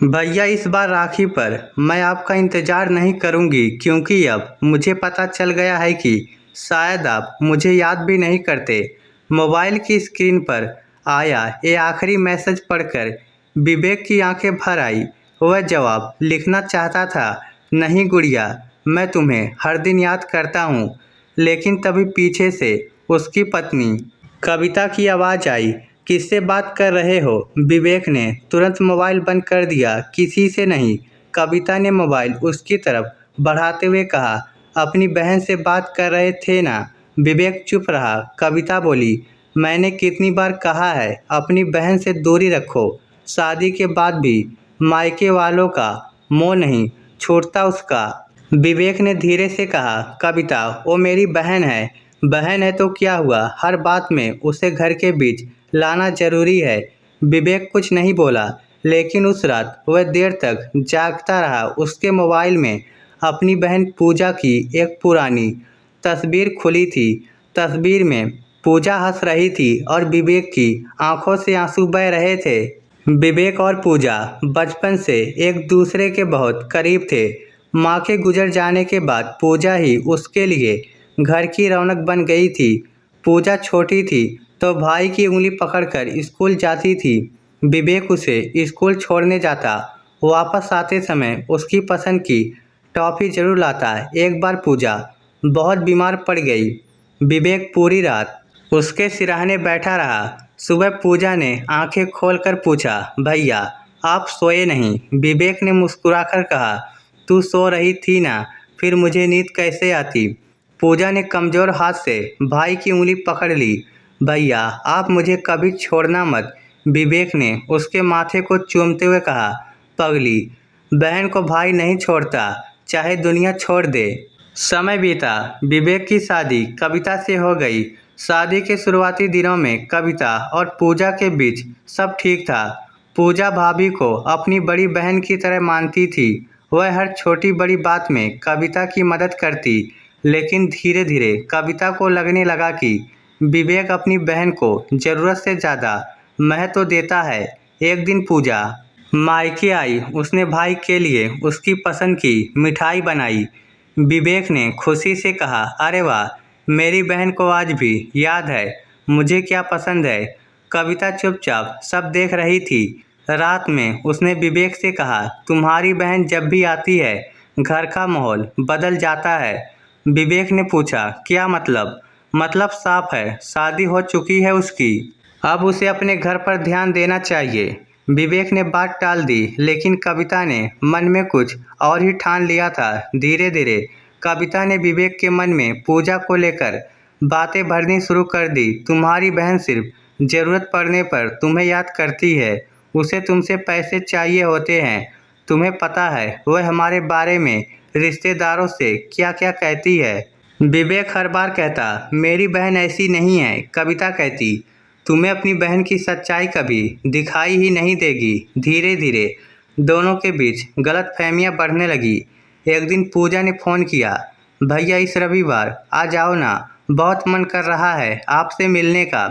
भैया इस बार राखी पर मैं आपका इंतज़ार नहीं करूंगी क्योंकि अब मुझे पता चल गया है कि शायद आप मुझे याद भी नहीं करते। मोबाइल की स्क्रीन पर आया ये आखिरी मैसेज पढ़कर विवेक की आंखें भर आई। वह जवाब लिखना चाहता था, नहीं गुड़िया, मैं तुम्हें हर दिन याद करता हूँ। लेकिन तभी पीछे से उसकी पत्नी कविता की आवाज़ आई, किससे बात कर रहे हो? विवेक ने तुरंत मोबाइल बंद कर दिया, किसी से नहीं। कविता ने मोबाइल उसकी तरफ बढ़ाते हुए कहा, अपनी बहन से बात कर रहे थे ना? विवेक चुप रहा। कविता बोली, मैंने कितनी बार कहा है अपनी बहन से दूरी रखो। शादी के बाद भी मायके वालों का मोह नहीं छूटता उसका। विवेक ने धीरे से कहा, कविता वो मेरी बहन है तो क्या हुआ? हर बात में उसे घर के बीच लाना जरूरी है। विवेक कुछ नहीं बोला, लेकिन उस रात वह देर तक जागता रहा। उसके मोबाइल में अपनी बहन पूजा की एक पुरानी तस्वीर खुली थी। तस्वीर में पूजा हंस रही थी और विवेक की आंखों से आंसू बह रहे थे। विवेक और पूजा बचपन से एक दूसरे के बहुत करीब थे। माँ के गुजर जाने के बाद पूजा ही उसके लिए घर की रौनक बन गई थी। पूजा छोटी थी तो भाई की उंगली पकड़कर स्कूल जाती थी। विवेक उसे स्कूल छोड़ने जाता। वापस आते समय उसकी पसंद की टॉफ़ी जरूर लाता। एक बार पूजा बहुत बीमार पड़ गई। विवेक पूरी रात उसके सिरहाने बैठा रहा। सुबह पूजा ने आंखें खोलकर पूछा, भैया आप सोए नहीं? विवेक ने मुस्कुराकर कहा, तू सो रही थी ना, फिर मुझे नींद कैसे आती? पूजा ने कमज़ोर हाथ से भाई की उंगली पकड़ ली। भैया आप मुझे कभी छोड़ना मत। विवेक ने उसके माथे को चूमते हुए कहा, पगली, बहन को भाई नहीं छोड़ता, चाहे दुनिया छोड़ दे। समय बीता। विवेक की शादी कविता से हो गई। शादी के शुरुआती दिनों में कविता और पूजा के बीच सब ठीक था। पूजा भाभी को अपनी बड़ी बहन की तरह मानती थी। वह हर छोटी बड़ी बात में कविता की मदद करती। लेकिन धीरे धीरे कविता को लगने लगा कि विवेक अपनी बहन को ज़रूरत से ज़्यादा महत्व देता है। एक दिन पूजा मायके आई। उसने भाई के लिए उसकी पसंद की मिठाई बनाई। विवेक ने खुशी से कहा, अरे वाह, मेरी बहन को आज भी याद है मुझे क्या पसंद है। कविता चुपचाप सब देख रही थी। रात में उसने विवेक से कहा, तुम्हारी बहन जब भी आती है घर का माहौल बदल जाता है। विवेक ने पूछा, क्या मतलब? मतलब साफ है, शादी हो चुकी है उसकी, अब उसे अपने घर पर ध्यान देना चाहिए। विवेक ने बात टाल दी, लेकिन कविता ने मन में कुछ और ही ठान लिया था। धीरे धीरे कविता ने विवेक के मन में पूजा को लेकर बातें भरनी शुरू कर दी। तुम्हारी बहन सिर्फ ज़रूरत पड़ने पर तुम्हें याद करती है। उसे तुमसे पैसे चाहिए होते हैं। तुम्हें पता है वह हमारे बारे में रिश्तेदारों से क्या क्या कहती है। विवेक हर बार कहता, मेरी बहन ऐसी नहीं है। कविता कहती, तुम्हें अपनी बहन की सच्चाई कभी दिखाई ही नहीं देगी। धीरे धीरे दोनों के बीच गलतफहमियां बढ़ने लगी। एक दिन पूजा ने फ़ोन किया, भैया इस रविवार आ जाओ ना, बहुत मन कर रहा है आपसे मिलने का।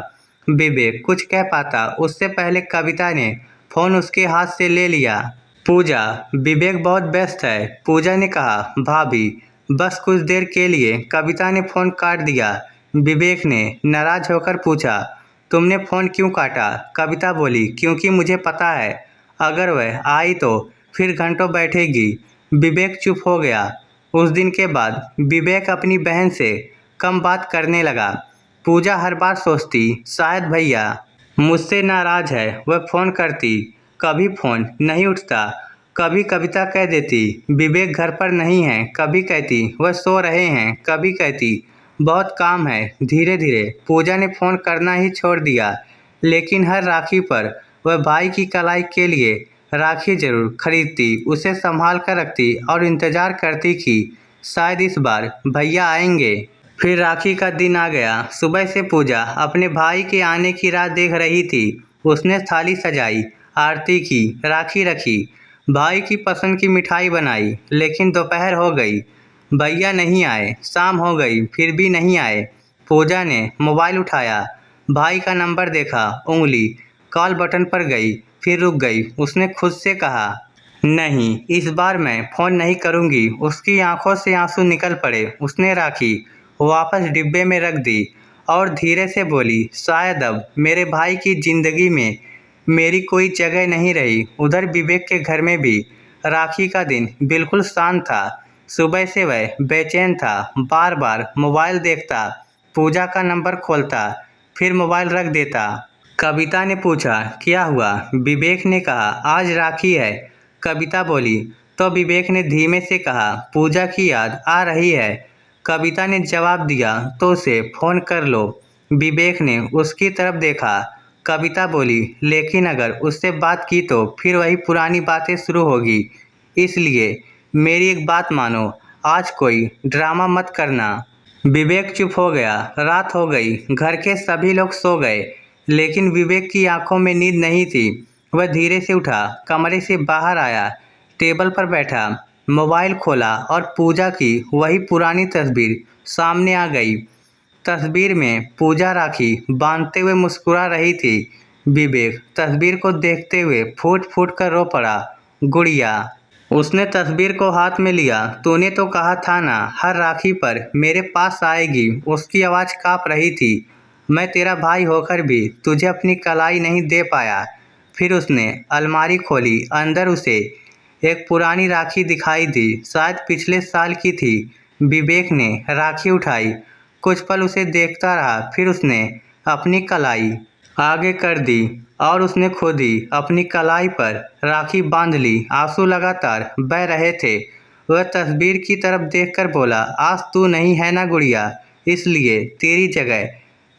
विवेक कुछ कह पाता उससे पहले कविता ने फ़ोन उसके हाथ से ले लिया। पूजा, विवेक बहुत व्यस्त है। पूजा ने कहा, भाभी बस कुछ देर के लिए। कविता ने फ़ोन काट दिया। विवेक ने नाराज होकर पूछा, तुमने फ़ोन क्यों काटा? कविता बोली, क्योंकि मुझे पता है अगर वह आई तो फिर घंटों बैठेगी। विवेक चुप हो गया। उस दिन के बाद विवेक अपनी बहन से कम बात करने लगा। पूजा हर बार सोचती, शायद भैया मुझसे नाराज़ है। वह फ़ोन करती, कभी फ़ोन नहीं उठता। कभी कविता कह देती, विवेक घर पर नहीं है। कभी कहती, वह सो रहे हैं। कभी कहती, बहुत काम है। धीरे धीरे पूजा ने फ़ोन करना ही छोड़ दिया। लेकिन हर राखी पर वह भाई की कलाई के लिए राखी जरूर खरीदती, उसे संभाल कर रखती और इंतज़ार करती कि शायद इस बार भैया आएंगे। फिर राखी का दिन आ गया। सुबह से पूजा अपने भाई के आने की राह देख रही थी। उसने थाली सजाई, आरती की, राखी रखी, भाई की पसंद की मिठाई बनाई। लेकिन दोपहर हो गई, भैया नहीं आए। शाम हो गई, फिर भी नहीं आए। पूजा ने मोबाइल उठाया, भाई का नंबर देखा, उंगली कॉल बटन पर गई, फिर रुक गई। उसने खुद से कहा, नहीं, इस बार मैं फ़ोन नहीं करूँगी। उसकी आंखों से आंसू निकल पड़े। उसने राखी वापस डिब्बे में रख दी और धीरे से बोली, शायद अब मेरे भाई की ज़िंदगी में मेरी कोई जगह नहीं रही। उधर विवेक के घर में भी राखी का दिन बिल्कुल शांत था। सुबह से वह बेचैन था, बार बार मोबाइल देखता, पूजा का नंबर खोलता, फिर मोबाइल रख देता। कविता ने पूछा, क्या हुआ? विवेक ने कहा, आज राखी है। कविता बोली, तो विवेक ने धीमे से कहा, पूजा की याद आ रही है। कविता ने जवाब दिया, तो उसे फ़ोन कर लो। विवेक ने उसकी तरफ देखा। कविता बोली, लेकिन अगर उससे बात की तो फिर वही पुरानी बातें शुरू होगी। इसलिए मेरी एक बात मानो, आज कोई ड्रामा मत करना। विवेक चुप हो गया। रात हो गई, घर के सभी लोग सो गए, लेकिन विवेक की आंखों में नींद नहीं थी। वह धीरे से उठा, कमरे से बाहर आया, टेबल पर बैठा, मोबाइल खोला और पूजा की वही पुरानी तस्वीर सामने आ गई। तस्वीर में पूजा राखी बांधते हुए मुस्कुरा रही थी। विवेक तस्वीर को देखते हुए फूट फूट कर रो पड़ा। गुड़िया, उसने तस्वीर को हाथ में लिया। तूने तो कहा था ना, हर राखी पर मेरे पास आएगी। उसकी आवाज़ काँप रही थी। मैं तेरा भाई होकर भी तुझे अपनी कलाई नहीं दे पाया। फिर उसने अलमारी खोली। अंदर उसे एक पुरानी राखी दिखाई दी, शायद पिछले साल की थी। विवेक ने राखी उठाई, कुछ पल उसे देखता रहा, फिर उसने अपनी कलाई आगे कर दी और उसने खुद ही अपनी कलाई पर राखी बांध ली। आंसू लगातार बह रहे थे। वह तस्वीर की तरफ देखकर बोला, आज तू नहीं है ना गुड़िया, इसलिए तेरी जगह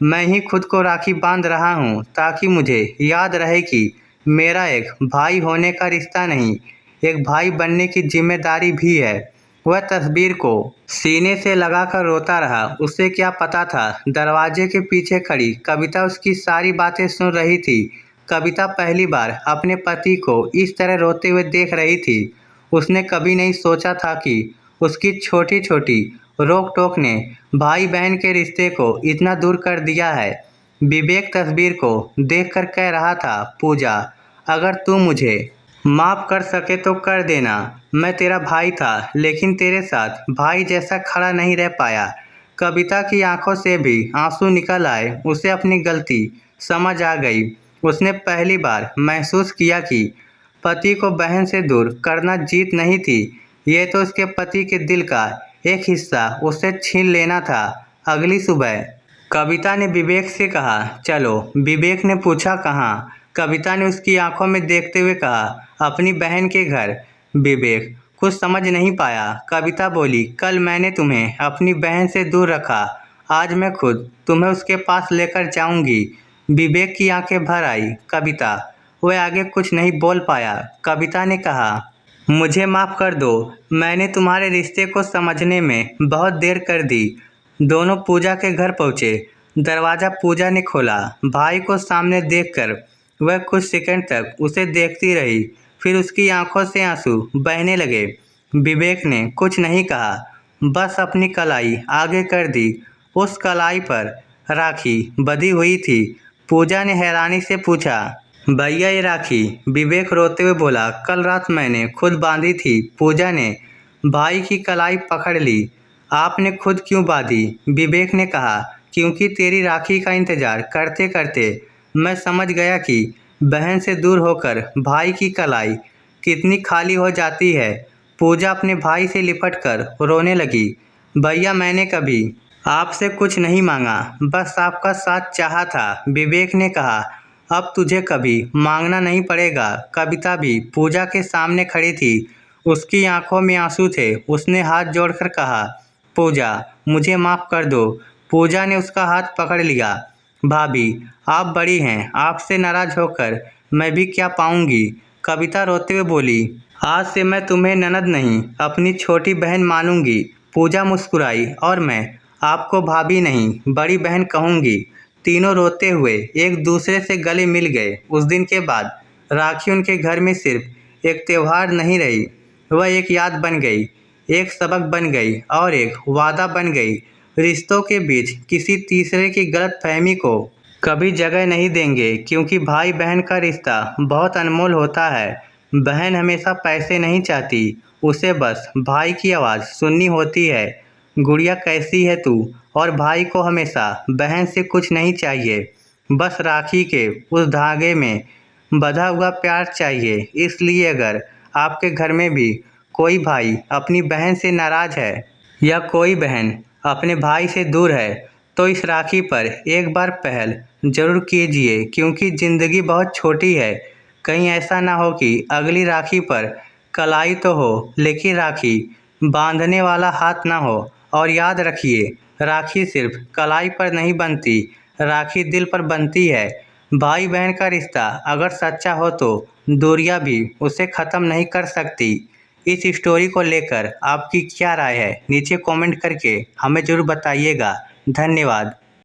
मैं ही खुद को राखी बांध रहा हूँ, ताकि मुझे याद रहे कि मेरा एक भाई होने का रिश्ता नहीं, एक भाई बनने की जिम्मेदारी भी है। वह तस्वीर को सीने से लगाकर रोता रहा। उसे क्या पता था, दरवाजे के पीछे खड़ी कविता उसकी सारी बातें सुन रही थी। कविता पहली बार अपने पति को इस तरह रोते हुए देख रही थी। उसने कभी नहीं सोचा था कि उसकी छोटी छोटी रोक टोक ने भाई बहन के रिश्ते को इतना दूर कर दिया है। विवेक तस्वीर को देखकर कह रहा था, पूजा, अगर तू मुझे माफ़ कर सके तो कर देना। मैं तेरा भाई था, लेकिन तेरे साथ भाई जैसा खड़ा नहीं रह पाया। कविता की आंखों से भी आंसू निकल आए। उसे अपनी गलती समझ आ गई। उसने पहली बार महसूस किया कि पति को बहन से दूर करना जीत नहीं थी, ये तो उसके पति के दिल का एक हिस्सा उससे छीन लेना था। अगली सुबह कविता ने विवेक से कहा, चलो। विवेक ने पूछा, कहाँ? कविता ने उसकी आंखों में देखते हुए कहा, अपनी बहन के घर। विवेक कुछ समझ नहीं पाया। कविता बोली, कल मैंने तुम्हें अपनी बहन से दूर रखा, आज मैं खुद तुम्हें उसके पास लेकर जाऊंगी। विवेक की आंखें भर आई। कविता, वह आगे कुछ नहीं बोल पाया। कविता ने कहा, मुझे माफ़ कर दो, मैंने तुम्हारे रिश्ते को समझने में बहुत देर कर दी। दोनों पूजा के घर पहुँचे। दरवाज़ा पूजा ने खोला। भाई को सामने देखकर वह कुछ सेकंड तक उसे देखती रही, फिर उसकी आंखों से आंसू बहने लगे। विवेक ने कुछ नहीं कहा, बस अपनी कलाई आगे कर दी। उस कलाई पर राखी बंधी हुई थी। पूजा ने हैरानी से पूछा, भैया ये राखी? विवेक रोते हुए बोला, कल रात मैंने खुद बांधी थी। पूजा ने भाई की कलाई पकड़ ली। आपने खुद क्यों बांधी? विवेक ने कहा, क्योंकि तेरी राखी का इंतजार करते करते मैं समझ गया कि बहन से दूर होकर भाई की कलाई कितनी खाली हो जाती है। पूजा अपने भाई से लिपटकर रोने लगी। भैया, मैंने कभी आपसे कुछ नहीं मांगा, बस आपका साथ चाहा था। विवेक ने कहा, अब तुझे कभी मांगना नहीं पड़ेगा। कविता भी पूजा के सामने खड़ी थी। उसकी आंखों में आंसू थे। उसने हाथ जोड़कर कहा, पूजा, मुझे माफ़ कर दो। पूजा ने उसका हाथ पकड़ लिया। भाभी, आप बड़ी हैं, आपसे नाराज़ होकर मैं भी क्या पाऊंगी? कविता रोते हुए बोली, आज से मैं तुम्हें ननद नहीं, अपनी छोटी बहन मानूंगी। पूजा मुस्कुराई, और मैं आपको भाभी नहीं, बड़ी बहन कहूंगी। तीनों रोते हुए एक दूसरे से गले मिल गए। उस दिन के बाद राखी उनके घर में सिर्फ एक त्यौहार नहीं रही, वह एक याद बन गई, एक सबक बन गई और एक वादा बन गई। रिश्तों के बीच किसी तीसरे की गलतफहमी को कभी जगह नहीं देंगे, क्योंकि भाई बहन का रिश्ता बहुत अनमोल होता है। बहन हमेशा पैसे नहीं चाहती, उसे बस भाई की आवाज़ सुननी होती है। गुड़िया कैसी है तू? और भाई को हमेशा बहन से कुछ नहीं चाहिए, बस राखी के उस धागे में बंधा हुआ प्यार चाहिए। इसलिए अगर आपके घर में भी कोई भाई अपनी बहन से नाराज़ है या कोई बहन अपने भाई से दूर है, तो इस राखी पर एक बार पहल ज़रूर कीजिए, क्योंकि ज़िंदगी बहुत छोटी है। कहीं ऐसा ना हो कि अगली राखी पर कलाई तो हो, लेकिन राखी बांधने वाला हाथ ना हो। और याद रखिए, राखी सिर्फ कलाई पर नहीं बनती, राखी दिल पर बनती है। भाई बहन का रिश्ता अगर सच्चा हो तो दूरियां भी उसे ख़त्म नहीं कर सकती। इस स्टोरी को लेकर आपकी क्या राय है? नीचे कमेंट करके हमें ज़रूर बताइएगा। धन्यवाद।